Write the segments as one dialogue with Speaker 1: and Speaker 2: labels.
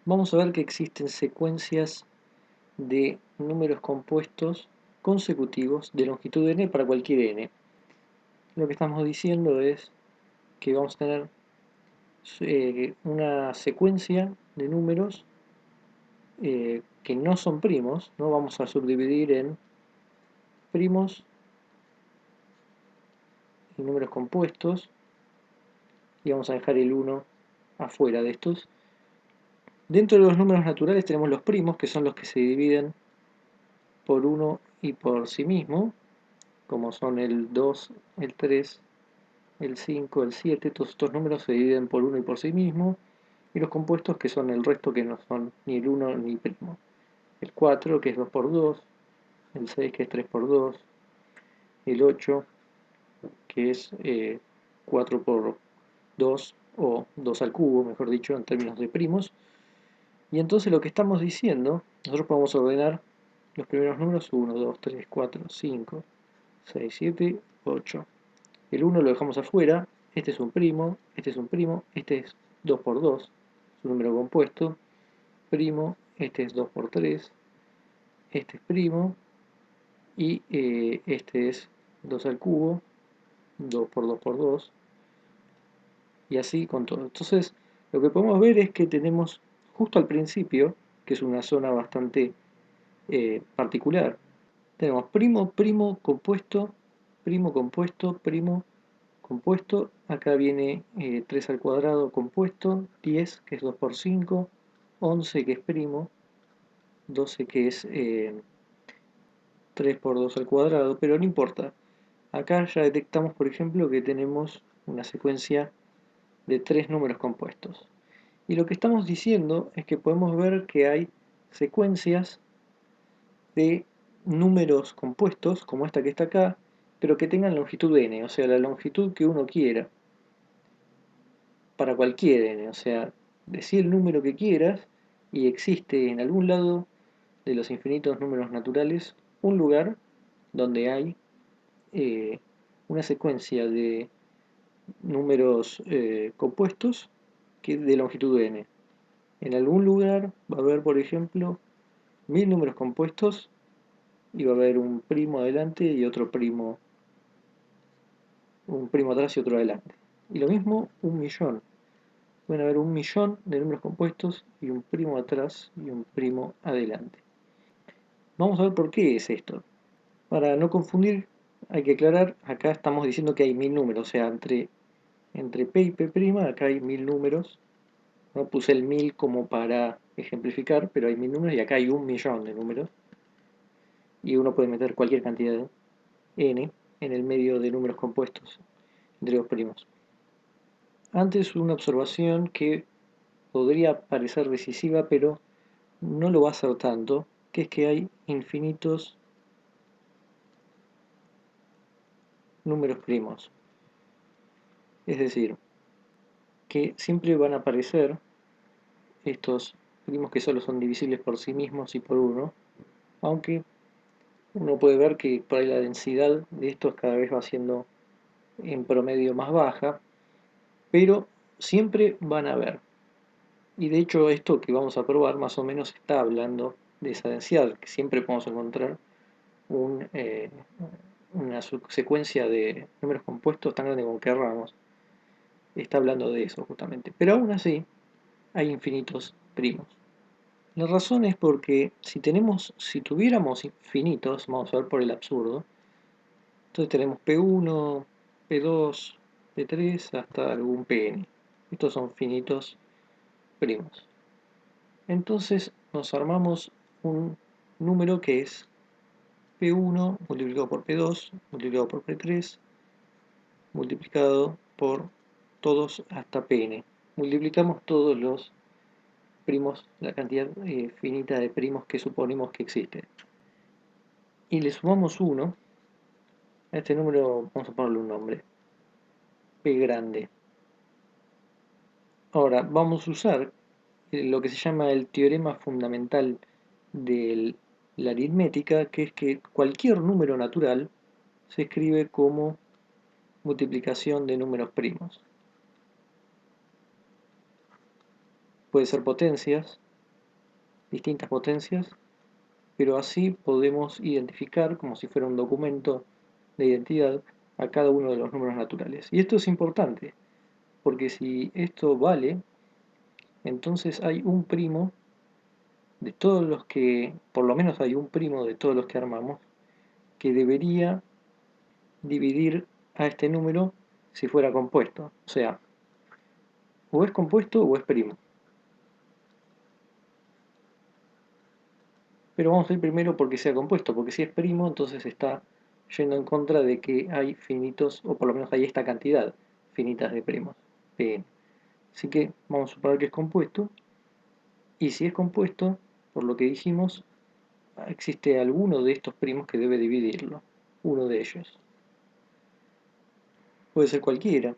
Speaker 1: Vamos a ver que existen secuencias de números compuestos consecutivos de longitud n para cualquier n. Lo que estamos diciendo es que vamos a tener una secuencia de números que no son primos, ¿no? Vamos a subdividir en primos y números compuestos y vamos a dejar el 1 afuera de estos. Dentro de los números naturales tenemos los primos, que son los que se dividen por 1 y por sí mismo, como son el 2, el 3, el 5, el 7. Todos estos números se dividen por 1 y por sí mismo, y los compuestos, que son el resto, que no son ni el 1 ni primo. El 4, que es 2 por 2, el 6, que es 3 por 2, el 8, que es 4 por 2, o 2 al cubo, mejor dicho, en términos de primos. Y entonces lo que estamos diciendo, nosotros podemos ordenar los primeros números: 1, 2, 3, 4, 5, 6, 7, 8. El 1 lo dejamos afuera, este es un primo, este es un primo, este es 2 por 2, es un número compuesto, primo, este es 2 por 3, este es primo, y este es 2 al cubo, 2 por 2 por 2, y así con todo. Entonces, lo que podemos ver es que tenemos justo al principio, que es una zona bastante particular, tenemos primo, primo, compuesto, primo, compuesto, primo, compuesto. Acá viene 3 al cuadrado compuesto, 10, que es 2 por 5, 11, que es primo, 12, que es 3 por 2 al cuadrado, pero no importa. Acá ya detectamos, por ejemplo, que tenemos una secuencia de 3 números compuestos. Y lo que estamos diciendo es que podemos ver que hay secuencias de números compuestos, como esta que está acá, pero que tengan longitud n, o sea, la longitud que uno quiera, para cualquier n, o sea, decí el número que quieras y existe en algún lado de los infinitos números naturales un lugar donde hay eh, una secuencia de números compuestos que de longitud n. En algún lugar va a haber, por ejemplo, 1000 números compuestos y va a haber un primo adelante y otro primo, un primo atrás y otro adelante. Y lo mismo, 1.000.000. Pueden haber 1.000.000 de números compuestos y un primo atrás y un primo adelante. Vamos a ver por qué es esto. Para no confundir, hay que aclarar, acá estamos diciendo que hay 1000 números, o sea, entre P y P', acá hay 1000 números. No puse el 1000 como para ejemplificar, pero hay 1000 números y acá hay 1.000.000 de números. Y uno puede meter cualquier cantidad de n en el medio de números compuestos entre dos primos. Antes una observación que podría parecer decisiva, pero no lo va a ser tanto, que es que hay infinitos números primos. Es decir, que siempre van a aparecer estos primos que solo son divisibles por sí mismos y por uno, aunque uno puede ver que por ahí la densidad de estos cada vez va siendo en promedio más baja, pero siempre van a haber. Y de hecho esto que vamos a probar más o menos está hablando de esa densidad, que siempre podemos encontrar un, una secuencia de números compuestos tan grande como querramos. Está hablando de eso justamente. Pero aún así hay infinitos primos. La razón es porque si tuviéramos infinitos, vamos a ver por el absurdo, entonces tenemos P1, P2, P3 hasta algún Pn. Estos son finitos primos. Entonces nos armamos un número que es P1 multiplicado por P2 multiplicado por P3 multiplicado por todos hasta Pn. Multiplicamos todos los primos, la cantidad finita de primos que suponemos que existe. Y le sumamos 1 a este número, vamos a ponerle un nombre, P grande. Ahora vamos a usar lo que se llama el teorema fundamental de la aritmética, que es que cualquier número natural se escribe como multiplicación de números primos. Puede ser potencias, distintas potencias, pero así podemos identificar, como si fuera un documento de identidad, a cada uno de los números naturales. Y esto es importante, porque si esto vale, entonces hay un primo de todos los que, por lo menos hay un primo de todos los que armamos, que debería dividir a este número si fuera compuesto. O sea, o es compuesto o es primo. Pero vamos a ir primero porque sea compuesto, porque si es primo, entonces está yendo en contra de que hay finitos, o por lo menos hay esta cantidad finitas de primos, Pn. Así que vamos a suponer que es compuesto, y si es compuesto, por lo que dijimos, existe alguno de estos primos que debe dividirlo, uno de ellos. Puede ser cualquiera,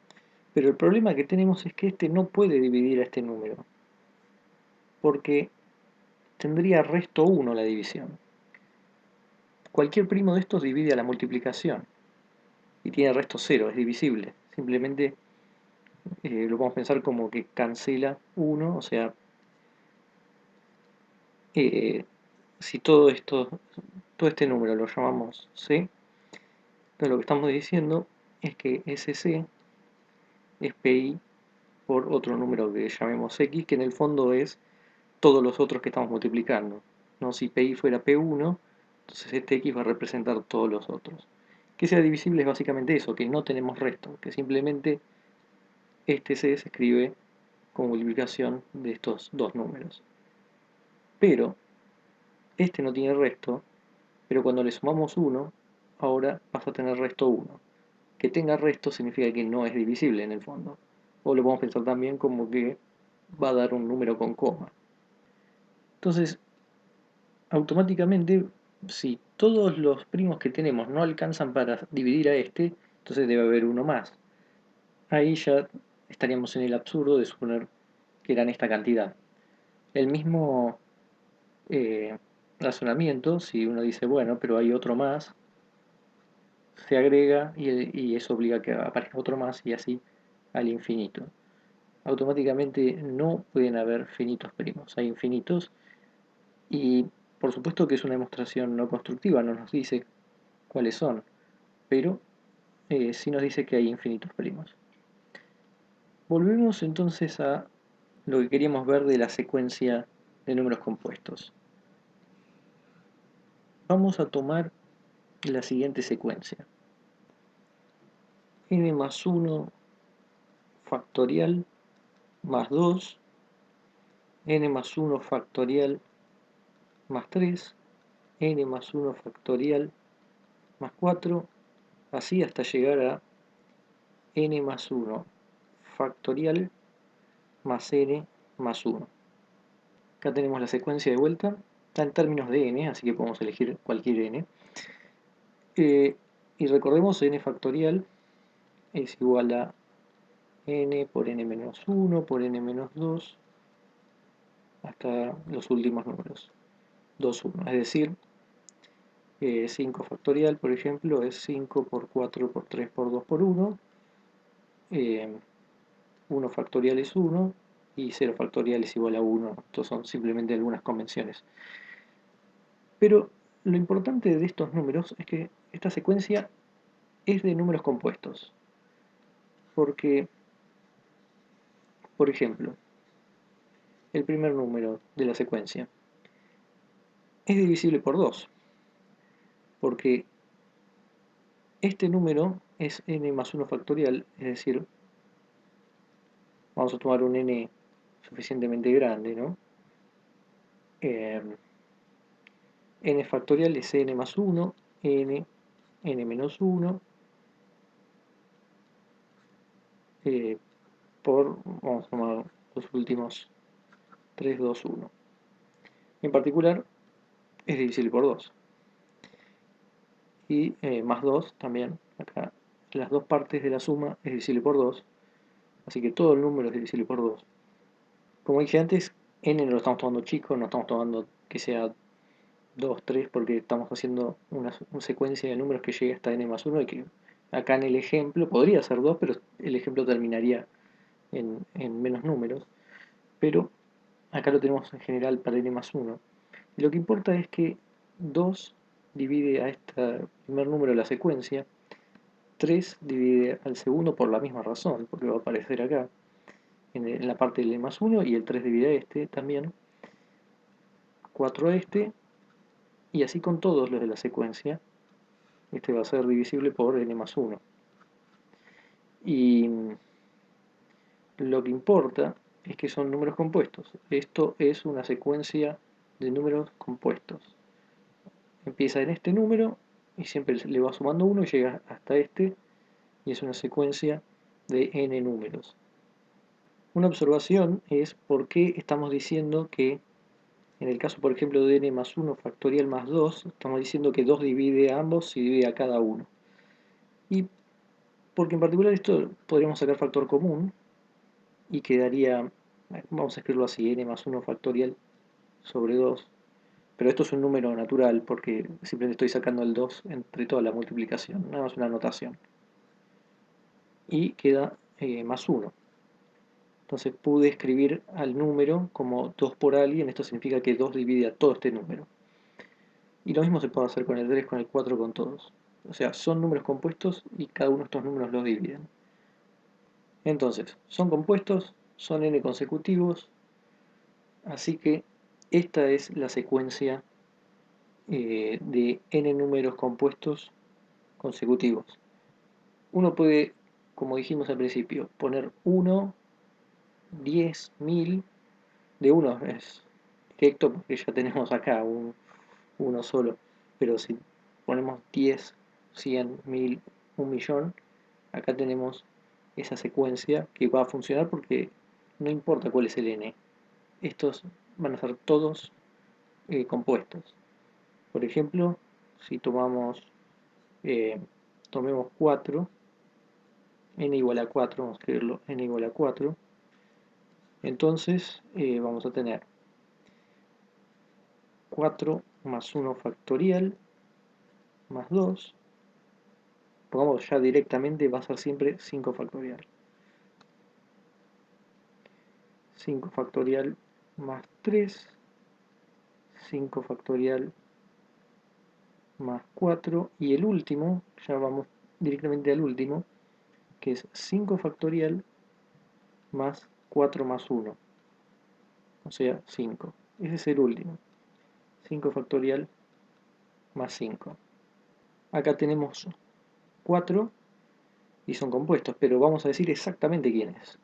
Speaker 1: pero el problema que tenemos es que este no puede dividir a este número, porque tendría resto 1 la división. Cualquier primo de estos divide a la multiplicación, y tiene resto 0, es divisible. Simplemente lo podemos pensar como que cancela 1, o sea, eh, si todo este número lo llamamos C, entonces lo que estamos diciendo es que ese C es PI por otro número que llamemos X, que en el fondo es todos los otros que estamos multiplicando, ¿no? Si PI fuera P1, entonces este X va a representar todos los otros. Que sea divisible es básicamente eso, que no tenemos resto, que simplemente este C se escribe como multiplicación de estos dos números. Pero este no tiene resto, pero cuando le sumamos 1, ahora pasa a tener resto 1. Que tenga resto significa que no es divisible en el fondo. O lo podemos pensar también como que va a dar un número con coma. Entonces, automáticamente, si todos los primos que tenemos no alcanzan para dividir a este, entonces debe haber uno más. Ahí ya estaríamos en el absurdo de suponer que eran esta cantidad. El mismo eh, razonamiento, si uno dice, bueno, pero hay otro más, se agrega y eso obliga a que aparezca otro más y así al infinito. Automáticamente no pueden haber finitos primos, hay infinitos y por supuesto que es una demostración no constructiva, no nos dice cuáles son, pero sí nos dice que hay infinitos primos. Volvemos entonces a lo que queríamos ver de la secuencia de números compuestos. Vamos a tomar la siguiente secuencia. N más 1 factorial más 2, n más 1 factorial más 3, n más 1 factorial más 4, así hasta llegar a n más 1 factorial más n más 1. Acá tenemos la secuencia de vuelta, está en términos de n, así que podemos elegir cualquier n. Y recordemos n factorial es igual a n por n menos 1 por n menos 2 hasta los últimos números, 2, 1. Es decir, 5 factorial, por ejemplo, es 5 por 4 por 3 por 2 por 1. 1 factorial es 1 y 0 factorial es igual a 1. Estos son simplemente algunas convenciones. Pero lo importante de estos números es que esta secuencia es de números compuestos. Porque, por ejemplo, el primer número de la secuencia es divisible por 2. Porque este número es n más 1 factorial, es decir, vamos a tomar un n suficientemente grande, ¿no? N factorial es n más 1, n menos 1, vamos a tomar los últimos 3, 2, 1. En particular, es divisible por 2. Y más 2 también, acá las dos partes de la suma es divisible por 2, así que todo el número es divisible por 2. Como dije antes, n no lo estamos tomando chico, no estamos tomando que sea 2, 3, porque estamos haciendo una secuencia de números que llegue hasta n más 1 y que acá en el ejemplo podría ser 2, pero el ejemplo terminaría en menos números. Pero acá lo tenemos en general para n más 1. Y lo que importa es que 2 divide a este primer número de la secuencia, 3 divide al segundo por la misma razón, porque va a aparecer acá, en la parte del n más 1, y el 3 divide a este también, 4 a este, y así con todos los de la secuencia. Este va a ser divisible por n más 1. Y lo que importa es que son números compuestos. Esto es una secuencia de números compuestos. Empieza en este número y siempre le va sumando 1 y llega hasta este, y es una secuencia de n números. Una observación es por qué estamos diciendo que, en el caso por ejemplo de n más 1 factorial más 2, estamos diciendo que 2 divide a ambos y divide a cada uno. Y porque en particular esto podríamos sacar factor común y quedaría, vamos a escribirlo así, n más 1 factorial sobre 2. Pero esto es un número natural porque simplemente estoy sacando el 2 entre toda la multiplicación, nada más una anotación. Y queda más 1. Entonces pude escribir al número como 2 por alguien, esto significa que 2 divide a todo este número. Y lo mismo se puede hacer con el 3, con el 4, con todos. O sea, son números compuestos y cada uno de estos números los dividen. Entonces, son compuestos, son n consecutivos, así que esta es la secuencia de n números compuestos consecutivos. Uno puede, como dijimos al principio, poner 1, 10, 1000. De 1 es directo porque ya tenemos acá uno solo. Pero si ponemos 10, 100, 1000, 1.000.000, acá tenemos esa secuencia que va a funcionar porque no importa cuál es el n. Estos van a ser todos compuestos. Por ejemplo, si tomemos 4, n igual a 4, vamos a escribirlo, n igual a 4, entonces vamos a tener 4 más 1 factorial más 2, pongamos ya directamente, va a ser siempre 5 factorial. 5 factorial más 3, 5 factorial más 4, y el último, ya vamos directamente al último, que es 5 factorial más 4 más 1, o sea, 5. Ese es el último. 5 factorial más 5. Acá tenemos 4 y son compuestos, pero vamos a decir exactamente quién es.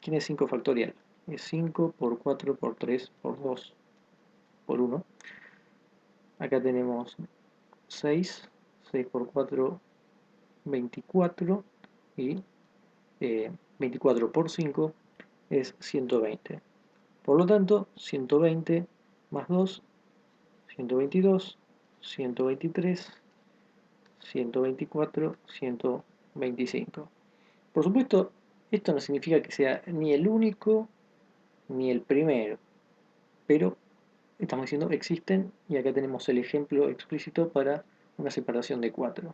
Speaker 1: ¿Quién es 5 factorial? Es 5 por 4 por 3 por 2 por 1. Acá tenemos 6, 6 por 4, 24, y 24 por 5 es 120. Por lo tanto, 120 más 2, 122, 123, 124, 125. Por supuesto, esto no significa que sea ni el único ni el primero, pero estamos diciendo existen, y acá tenemos el ejemplo explícito para una separación de 4.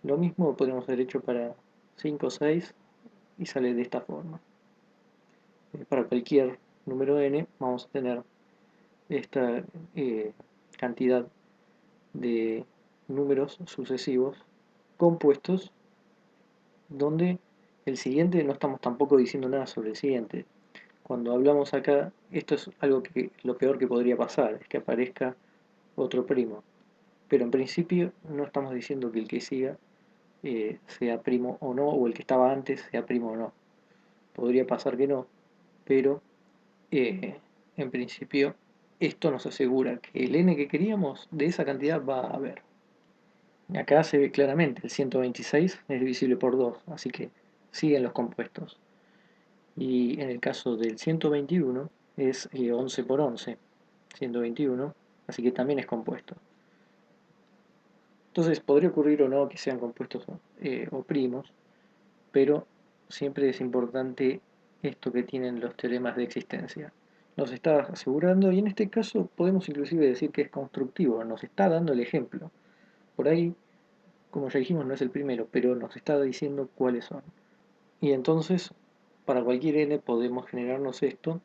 Speaker 1: Lo mismo podríamos haber hecho para 5 o 6 y sale de esta forma. Para cualquier número n vamos a tener esta cantidad de números sucesivos compuestos, donde el siguiente no estamos tampoco diciendo nada sobre el siguiente. Cuando hablamos acá, esto es algo que lo peor que podría pasar, es que aparezca otro primo. Pero en principio no estamos diciendo que el que siga sea primo o no, o el que estaba antes sea primo o no. Podría pasar que no, pero en principio esto nos asegura que el n que queríamos de esa cantidad va a haber. Acá se ve claramente, el 126 es divisible por 2, así que siguen los compuestos. Y en el caso del 121 es 11 por 11, 121, así que también es compuesto. Entonces podría ocurrir o no que sean compuestos o primos, pero siempre es importante esto que tienen los teoremas de existencia. Nos está asegurando, y en este caso podemos inclusive decir que es constructivo, nos está dando el ejemplo. Por ahí, como ya dijimos, no es el primero, pero nos está diciendo cuáles son. Y entonces, para cualquier n podemos generarnos esto,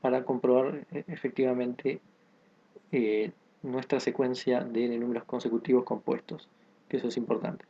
Speaker 1: para comprobar efectivamente nuestra secuencia de números consecutivos compuestos, que eso es importante.